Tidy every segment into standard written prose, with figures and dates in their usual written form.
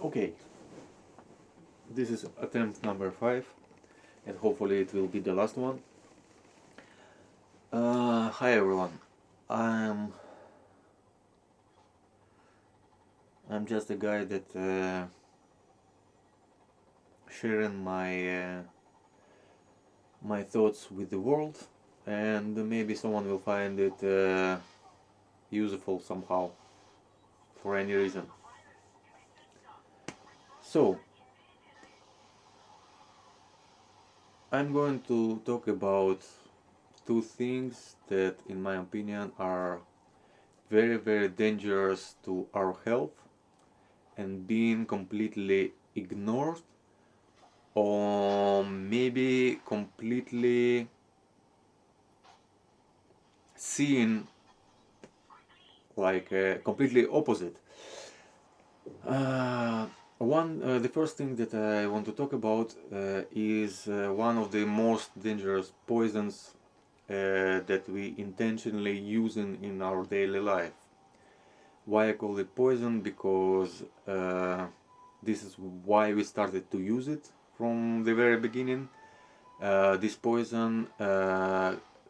Okay, this is attempt number 5, and hopefully it will be the last one. Hi everyone. I'm I'm just a guy that sharing my thoughts with the world, and maybe someone will find it useful somehow for any reason. So I'm going to talk about two things that, in my opinion, are very, very dangerous to our health and being completely ignored or maybe completely seen like completely opposite. Uh, the first thing that I want to talk about is one of the most dangerous poisons that we intentionally use in our daily life. Why I call it poison? Because this is why we started to use it from the very beginning. This poison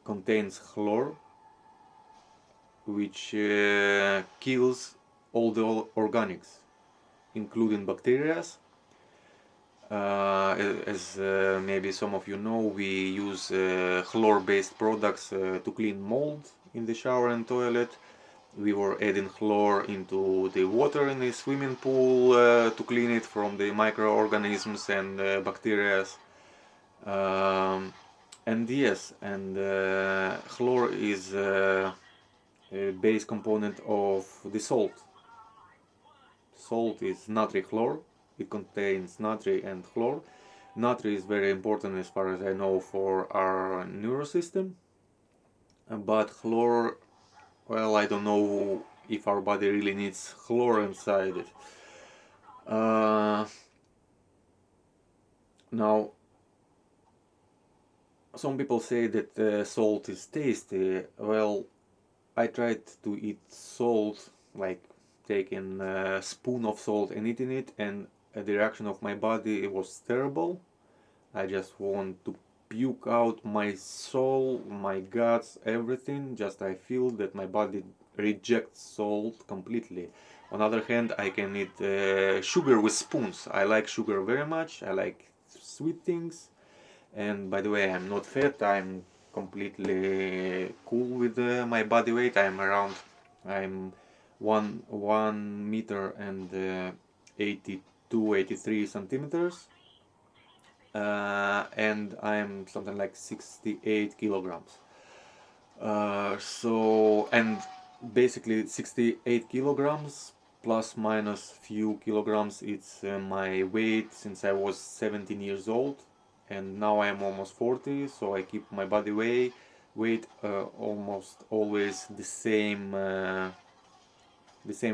contains chlor, which kills all the organics, including bacteria. As maybe some of you know, we use chlor-based products to clean mold in the shower and toilet. We were adding chlor into the water in the swimming pool to clean it from the microorganisms and bacteria. And yes, and chlor is a base component of the salt. Salt is natri chlor. It contains natri and chlor. Natri is very important, as far as I know, for our neurosystem. But chlor, well, I don't know if our body really needs chlor inside it. Now, some people say that salt is tasty. Well, I tried to eat salt, like taking a spoon of salt and eating it, and the reaction of my body was terrible. I just want to puke out my soul, my guts, everything. Just I feel that my body rejects salt completely. On the other hand, I can eat sugar with spoons. I like sugar very much. I like sweet things. And by the way, I'm not fat. I'm completely cool with my body weight. I'm one meter and 82, 83 centimeters. And I'm something like 68 kilograms. And basically 68 kilograms plus minus few kilograms, it's my weight since I was 17 years old, and now I am almost 40, so I keep my body weight almost always the same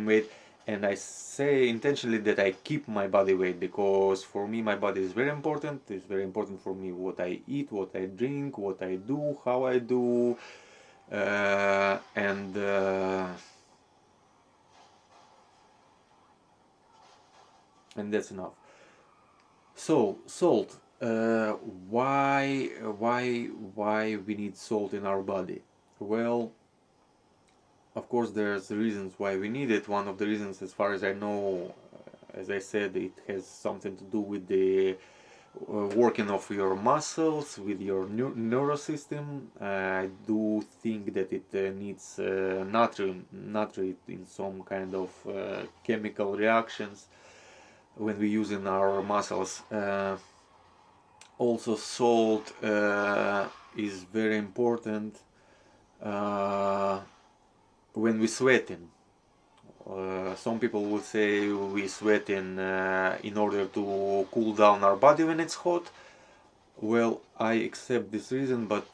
weight. And I say intentionally that I keep my body weight because for me my body is very important. It's very important for me what I eat, what I drink, what I do, how I do, and that's enough. So salt. Why we need salt in our body? Well, of course, there's reasons why we need it. One of the reasons, as far as I know, as I said, it has something to do with the working of your muscles, with your neurosystem. I do think that it needs natri in some kind of chemical reactions when we use in our muscles. Also, salt is very important when we sweating. Some people would say we sweat in order to cool down our body when it's hot. Well, I accept this reason, but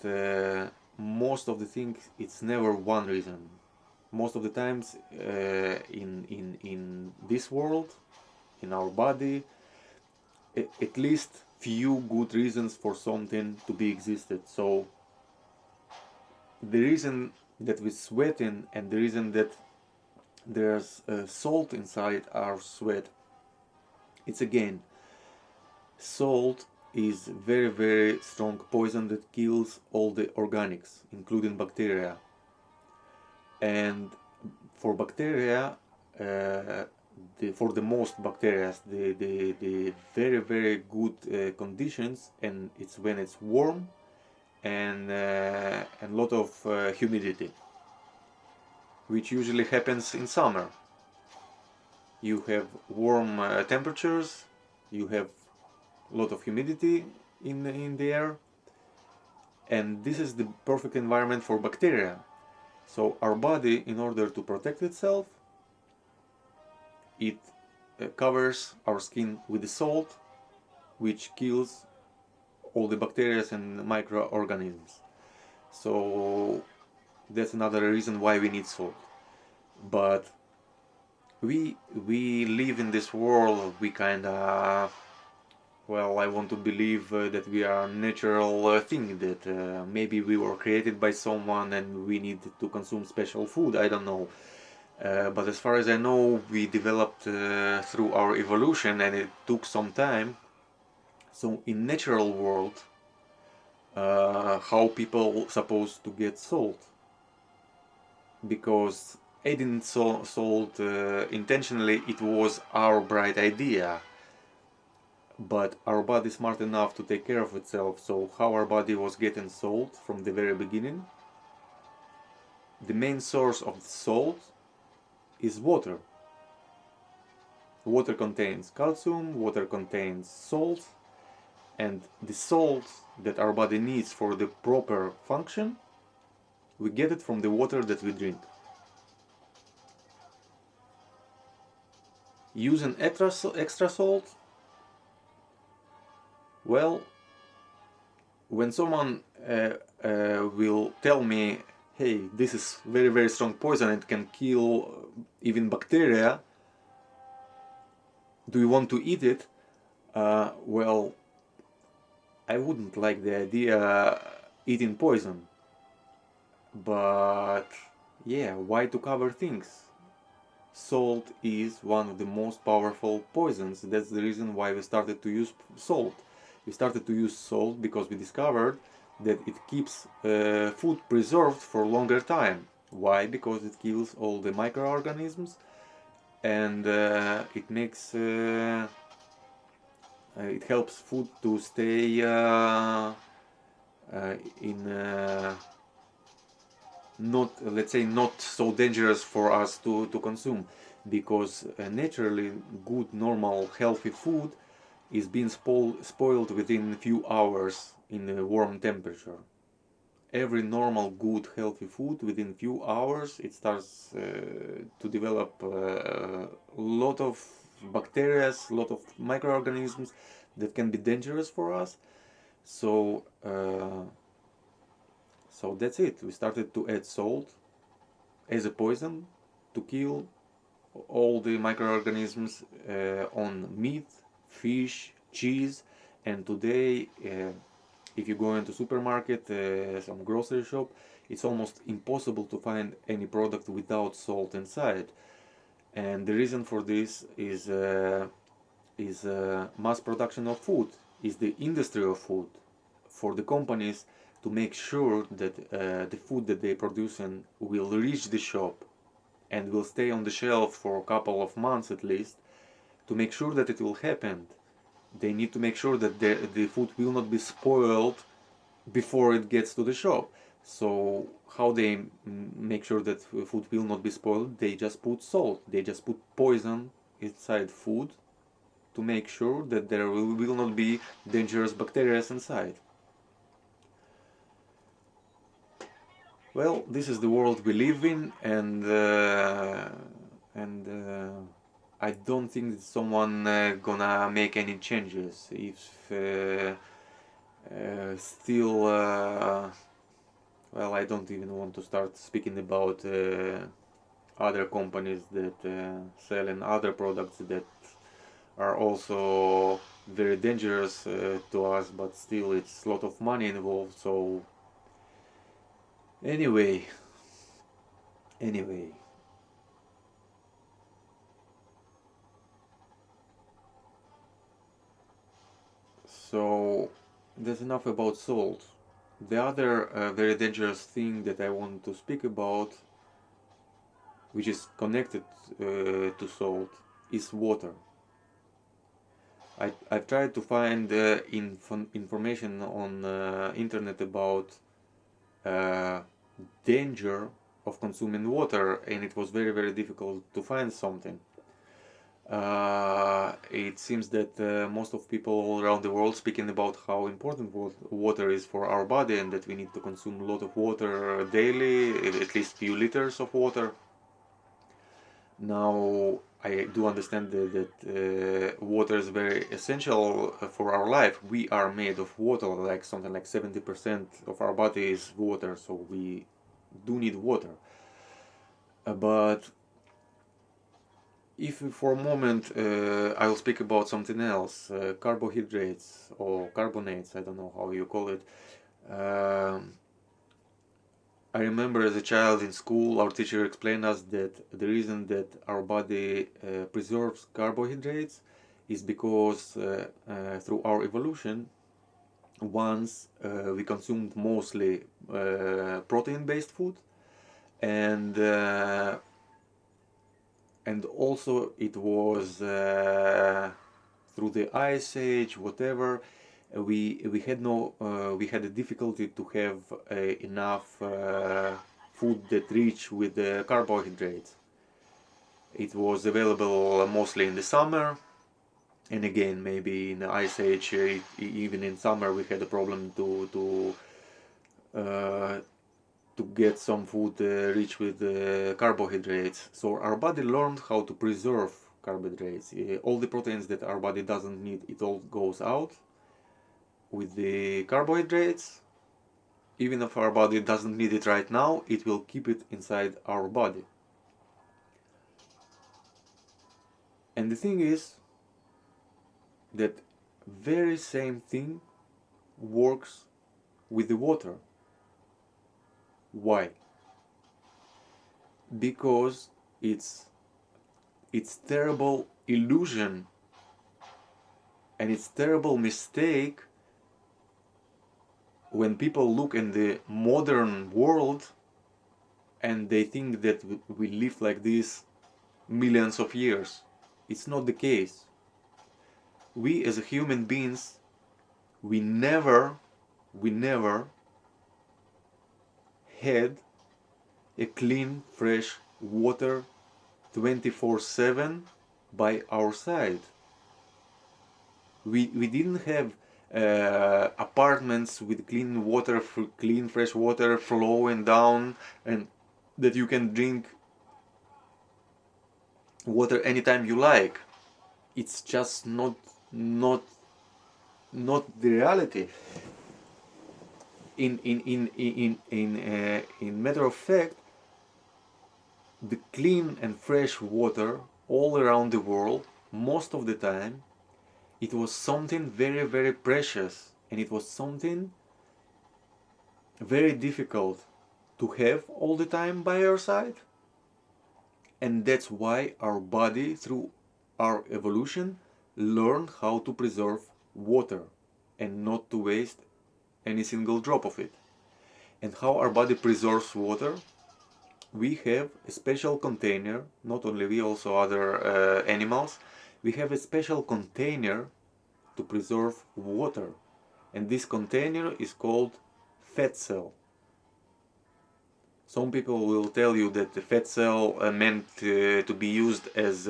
most of the things it's never one reason. Most of the times in this world, in our body, at least few good reasons for something to be existed. So the reason that we sweating and the reason that there's salt inside our sweat It's again, salt is very very strong poison that kills all the organics, including bacteria. And for bacteria, for the most bacteria, the very very good conditions, and it's when it's warm and lot of humidity, which usually happens in summer. You have warm temperatures, you have a lot of humidity in the air, and this is the perfect environment for bacteria. So our body, in order to protect itself, it covers our skin with the salt, which kills all the bacteria and microorganisms. So that's another reason why we need salt. But we live in this world. We kind of, well, I want to believe that we are a natural thing, that maybe we were created by someone and we need to consume special food. I don't know. But as far as I know, we developed through our evolution, and it took some time. So in natural world, how people supposed to get salt? Because adding salt intentionally, it was our bright idea. But our body is smart enough to take care of itself. So how our body was getting salt from the very beginning? The main source of the salt is water. Water contains calcium, water contains salt, and the salt that our body needs for the proper function, we get it from the water that we drink. Using extra salt, well, when someone will tell me, hey, this is very very strong poison and can kill even bacteria, do you want to eat it? Well, I wouldn't like the idea eating poison. But yeah, why to cover things? Salt is one of the most powerful poisons. That's the reason why we started to use salt. We started to use salt because we discovered that it keeps food preserved for longer time. Why? Because it kills all the microorganisms, and it helps food to stay in not, let's say, not so dangerous for us to consume, because naturally good normal healthy food is being spoiled within a few hours in a warm temperature. Every normal good healthy food, within few hours it starts to develop a lot of bacteria, a lot of microorganisms that can be dangerous for us. So that's it. We started to add salt as a poison to kill all the microorganisms on meat, fish, cheese, and today, if you go into supermarket, some grocery shop, it's almost impossible to find any product without salt inside. And the reason for this is mass production of food, is the industry of food, for the companies to make sure that the food that they produce will reach the shop and will stay on the shelf for a couple of months at least. To make sure that it will happen, they need to make sure that the food will not be spoiled before it gets to the shop. So how they make sure that food will not be spoiled? They just put salt, they just put poison inside food to make sure that there will not be dangerous bacteria inside. Well, this is the world we live in, and I don't think that someone gonna make any changes. If still, well, I don't even want to start speaking about other companies that sell in other products that are also very dangerous to us, but still it's a lot of money involved. So anyway, So that's enough about salt. The other very dangerous thing that I want to speak about, which is connected to salt, is water. I've tried to find information on internet about uh, danger of consuming water, and it was very very difficult to find something. It seems that most of people all around the world speaking about how important water is for our body, and that we need to consume a lot of water daily, at least few liters of water. Now I do understand that water is very essential for our life. We are made of water, like something like 70% of our body is water, so we do need water. But if for a moment I'll speak about something else, carbohydrates or carbonates, I don't know how you call it. I remember as a child in school, our teacher explained us that the reason that our body preserves carbohydrates is because through our evolution, once we consumed mostly protein-based food, and also it was through the ice age, whatever, we had a difficulty to have enough food that rich with the carbohydrates. It was available mostly in the summer, and again maybe in the ice age, even in summer we had a problem uh, to get some food rich with carbohydrates. So our body learned how to preserve carbohydrates. All the proteins that our body doesn't need, it all goes out. With the carbohydrates, even if our body doesn't need it right now, it will keep it inside our body. And the thing is that very same thing works with the water. Why? Because it's terrible illusion and it's terrible mistake when people look in the modern world and they think that we live like this millions of years. It's not the case. We as human beings, we never had a clean, fresh water 24/7 by our side. We didn't have apartments with clean water, clean fresh water flowing down, and that you can drink water anytime you like. It's just not the reality. In matter of fact, the clean and fresh water all around the world, most of the time, it was something very very precious, and it was something very difficult to have all the time by our side. And that's why our body, through our evolution, learned how to preserve water and not to waste any single drop of it. And how our body preserves water? We have a special container, not only we, also other animals, we have a special container to preserve water. And this container is called fat cell. Some people will tell you that the fat cell meant to be used as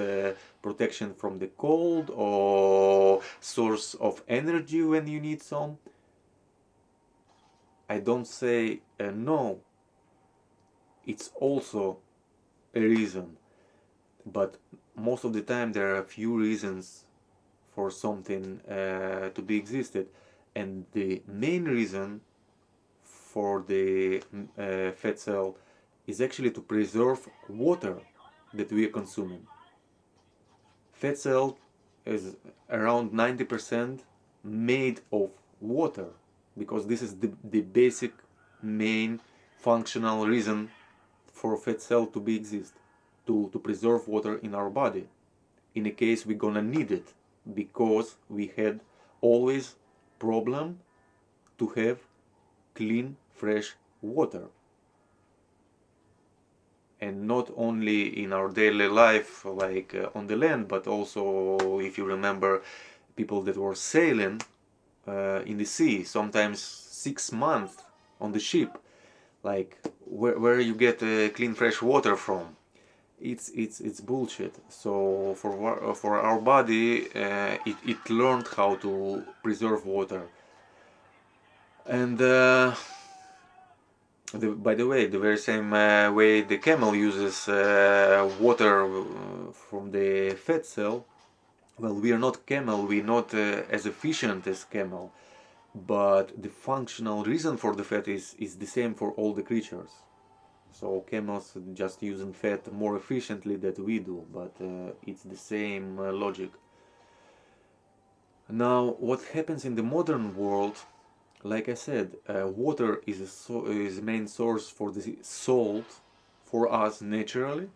protection from the cold or source of energy when you need some. I don't say no. It's also a reason, but most of the time there are a few reasons for something to be existed, and the main reason for the fat cell is actually to preserve water that we are consuming. Fat cell is around 90% made of water, because this is the basic main functional reason for fat cell to be exist, to preserve water in our body in a case we're gonna need it, because we had always problem to have clean, fresh water. And not only in our daily life, like on the land, but also, if you remember, people that were sailing in the sea, sometimes 6 months on the ship. Like, where you get clean, fresh water from? It's bullshit. So for our body, it learned how to preserve water. And by the way, the very same way the camel uses water from the fat cell. Well, we are not camel, we're not as efficient as camel, but the functional reason for the fat is the same for all the creatures. So camels just using fat more efficiently than we do, but it's the same logic. Now, what happens in the modern world? Like I said, water is the main source for the salt for us naturally,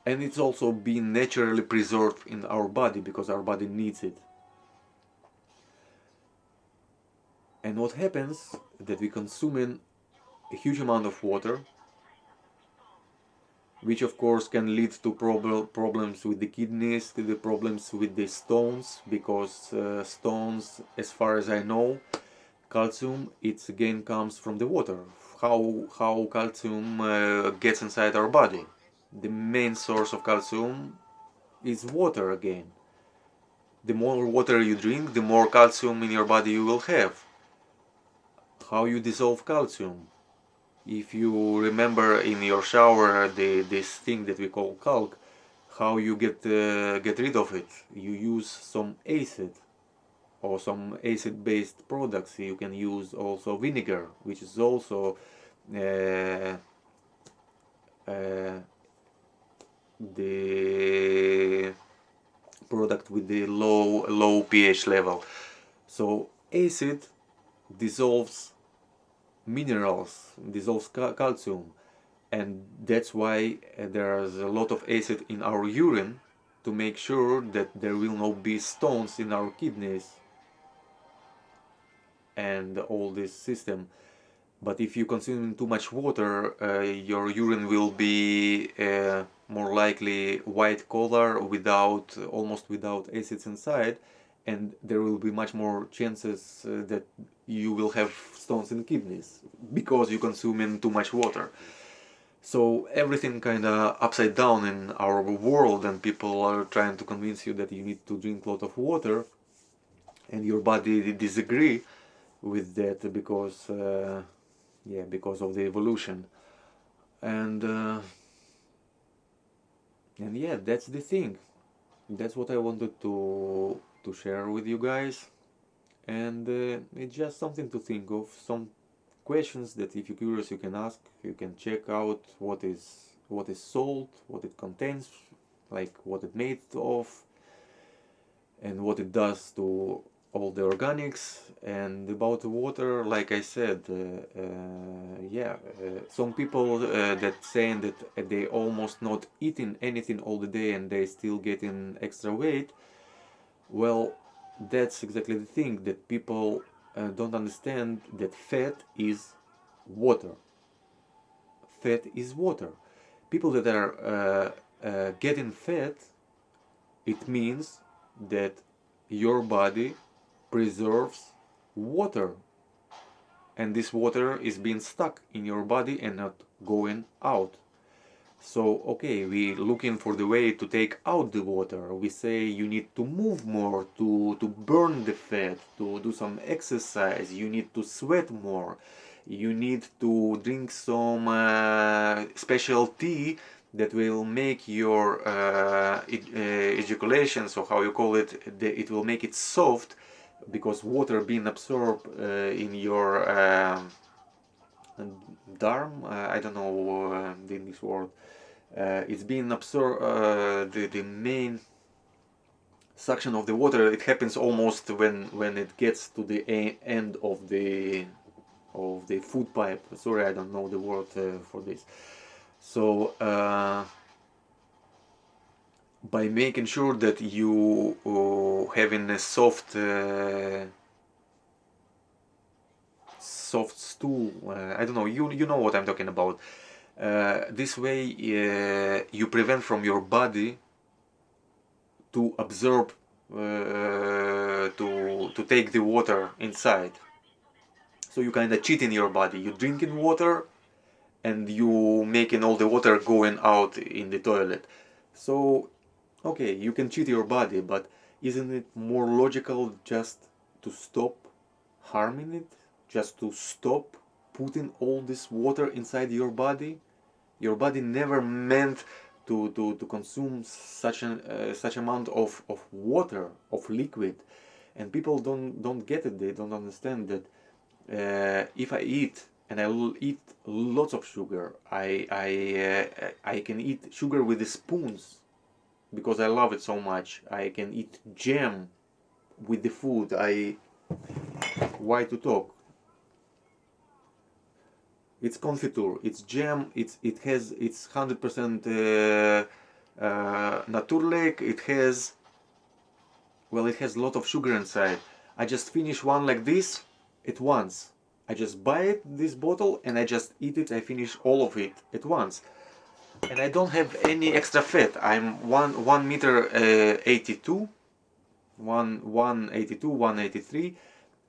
and it's also being naturally preserved in our body because our body needs it. And what happens that we consuming a huge amount of water, which of course can lead to problems with the kidneys, to the problems with the stones, because stones, as far as I know, calcium, it again comes from the water. How calcium gets inside our body? The main source of calcium is water again. The more water you drink, the more calcium in your body you will have. How you dissolve calcium? If you remember in your shower this thing that we call calc, how you get rid of it? You use some acid or some acid-based products. You can use also vinegar, which is also the product with the low pH level. So acid dissolves minerals, dissolves calcium, and that's why there's a lot of acid in our urine to make sure that there will not be stones in our kidneys and all this system. But if you consume too much water, your urine will be more likely white color, almost without acids inside, and there will be much more chances that you will have stones in kidneys because you consume too much water. So everything kind of upside down in our world, and people are trying to convince you that you need to drink a lot of water, and your body disagree with that because because of the evolution. And yeah, that's the thing. That's what I wanted to share with you guys, and it's just something to think of, some questions that if you're curious you can ask. You can check out what is salt, what it contains, like what it made of, and what it does to all the organics. And about the water, like I said, some people that saying that they almost not eating anything all the day and they still getting extra weight. Well, that's exactly the thing, that people don't understand that fat is water. Fat is water. People that are getting fat, it means that your body preserves water, and this water is being stuck in your body and not going out. So okay, we looking for the way to take out the water. We say you need to move more to burn the fat, to do some exercise, you need to sweat more, you need to drink some special tea that will make your ejaculation, so how you call it, it will make it soft, because water being absorbed in your dharm, I don't know the English word, it's being absorbed, the main suction of the water, it happens almost when it gets to the end of the food pipe. Sorry, I don't know the word for this. So by making sure that you having a soft stool. I don't know, you know what I'm talking about. This way you prevent from your body to absorb to take the water inside. So you kind of cheat in your body. You drinking water and you making all the water going out in the toilet. So okay, you can cheat your body, but isn't it more logical just to stop harming it? Just to stop putting all this water inside your body? Your body never meant to consume such amount of water, of liquid. And people don't get it, they don't understand that if I eat and I will eat lots of sugar, I can eat sugar with the spoons because I love it so much. I can eat jam with the food. Why to talk? It's confiture, it's jam, it's 100% naturleg. It has a lot of sugar inside. I just finish one like this at once. I just buy it, this bottle, and I just eat it. I finish all of it at once, and I don't have any extra fat. I'm 1 meter 82, 182, 183,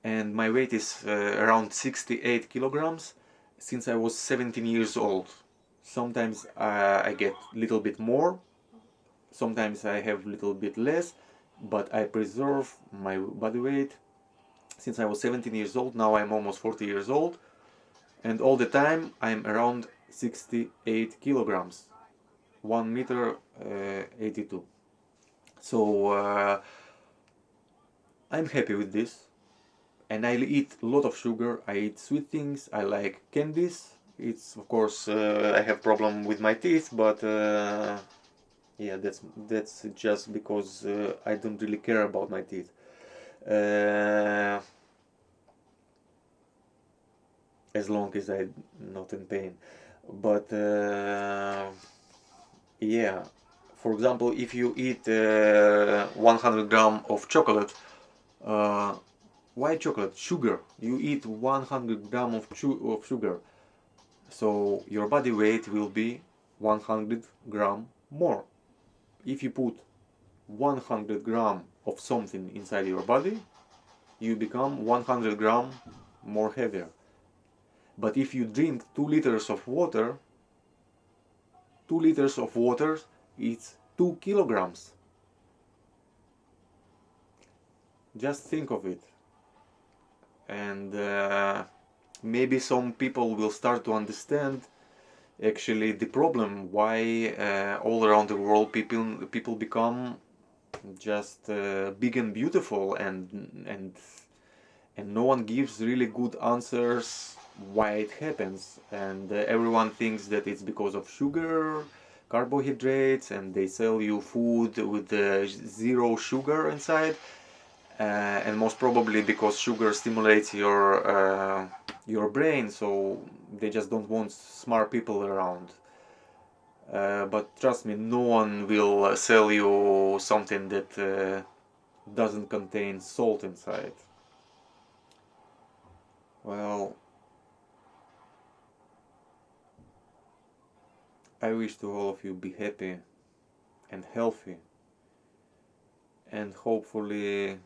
and my weight is around 68 kilograms since I was 17 years old. Sometimes I get a little bit more, sometimes I have a little bit less, but I preserve my body weight since I was 17 years old. Now I'm almost 40 years old, and all the time I'm around 68 kilograms, 1 meter 82. So I'm happy with this, and I eat a lot of sugar. I eat sweet things. I like candies. It's of course I have problem with my teeth, but yeah, that's just because I don't really care about my teeth. As long as I'm not in pain. But yeah, for example, if you eat 100 gram of chocolate, uh, why chocolate? Sugar. You eat 100 gram of sugar, so your body weight will be 100 gram more. If you put 100 gram of something inside your body, you become 100 gram more heavier. But if you drink 2 liters of water, 2 liters of water is 2 kilograms. Just think of it. And maybe some people will start to understand actually the problem why all around the world people become just big and beautiful, and no one gives really good answers why it happens, and everyone thinks that it's because of sugar, carbohydrates, and they sell you food with zero sugar inside, and most probably because sugar stimulates your brain, so they just don't want smart people around. But trust me, no one will sell you something that doesn't contain salt inside. Well, I wish to all of you be happy and healthy, and hopefully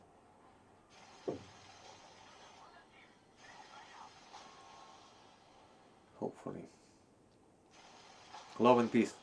love and peace.